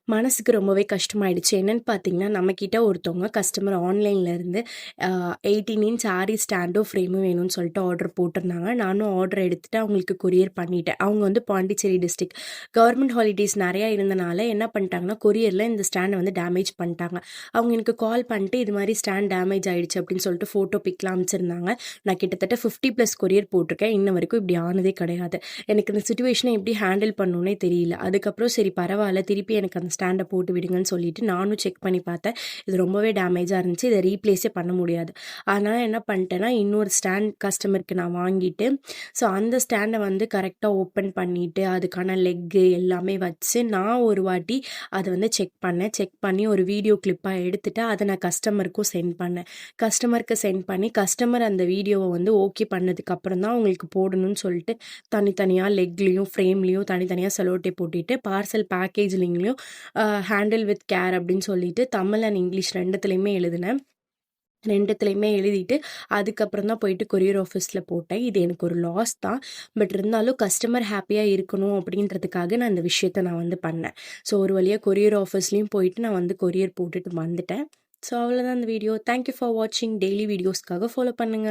மனசுக்கு ரொம்பவே கஷ்டமாயிடுச்சு. என்னன்னு பார்த்தீங்கன்னா, நம்மகிட்ட ஒருத்தவங்க கஸ்டமர் ஆன்லைன்லேருந்து 18 இன்ச் ஆரி ஸ்டாண்டும், ஃப்ரேமும் வேணும்னு சொல்லிட்டு ஆர்டர் போட்டிருந்தாங்க. நானும் ஆர்டர் எடுத்துட்டு அவங்களுக்கு கொரியர் பண்ணிட்டேன். அவங்க வந்து பாண்டிச்சேரி டிஸ்ட்ரிக்ட். கவர்மெண்ட் ஹாலிடேஸ் நெறையா இருந்தனால என்ன பண்ணிட்டாங்கன்னா, கொரியர்ல இந்த ஸ்டாண்ட வந்து டேமேஜ் பண்ணிட்டாங்க. அவங்க எனக்கு கால் பண்ணிட்டு, "இது மாரி ஸ்டாண்ட் டேமேஜ் ஆயிடுச்சு" அப்படின்னு சொல்லிட்டு ஃபோட்டோ பிக்லாம் அனுப்பிச்சிருந்தாங்க. நான் கிட்டத்தட்ட 50+ கொரியர் போட்டிருக்கேன். இன்ன வரைக்கும் இப்படி ஆனதே கிடையாது. எனக்கு இந்த சிச்சுவேஷன எப்படி ஹேண்டில் பண்ணணும்னே தெரியல. அதுக்கப்புறம் சரி பரவால்ல, திருப்பி எனக்கு அந்த ஸ்டாண்ட போட்டு விடுங்கன்னு சொல்லிட்டு நானும் செக் பண்ணி பார்த்தேன். இது ரொம்பவே டேமேஜா இருந்துச்சு. இத ரீப்ளேஸே பண்ண முடியாது. அதனால என்ன பண்ணிட்டேன்னா, இன்னொரு ஸ்டாண்ட் கஸ்டமருக்கு நான் வாங்கிட்டு, ஸோ அந்த ஸ்டாண்ட வந்து கரெக்ட்டா ஓப்பன் பண்ணிட்டு, அதுக்கான லெக்கு எல்லாமே வச்சு, நான் ஒரு வாட்டி அத வந்து செக் பண்ணேன். செக் பண்ணி ஒரு வீடியோ கிளிப்பா எடுத்துட்டு, அத நான் கஸ்டமருக்கும் சென்ட் பண்ணேன். கஸ்டமருக்கு சென்ட் பண்ணி, கஸ்டமர் அந்த வீடியோவ வந்து ஓகே பண்ணதுக்கப்புறம் தான் உங்களுக்கு போடணும்னு சொல்லிட்டு, தனித்தனியா லெக்லயும், ஃப்ரேம்லயும் தனித்தனியா செல்லோ டேப் ஒட்டிட்டு, பார்சல் பேக்கேஜிங்லயும் ஹேண்டில் வித் கேர் அப்படின்னு சொல்லிட்டு தமிழ் அண்ட் இங்கிலீஷ் 2த்துலயுமே எழுதினேன். 2த்துலயுமே எழுதிட்டு, அதுக்கப்புறம் தான் போயிட்டு கொரியர் ஆஃபீஸ்ல போட்டேன். இது எனக்கு ஒரு லாஸ் தான். பட் இருந்தாலும் கஸ்டமர் ஹேப்பியா இருக்கணும் அப்படின்றதுக்காக நான் இந்த விஷயத்த நான் வந்து பண்ணேன். ஸோ ஒரு வழியா கொரியர் ஆஃபீஸ்லயும் போயிட்டு நான் வந்து கொரியர் போட்டுட்டு வந்துட்டேன். ஸோ அவ்வளோதான் இந்த வீடியோ. தேங்க் யூ ஃபார் வாட்சிங். டெய்லி வீடியோஸ்க்காக ஃபாலோ பண்ணுங்க.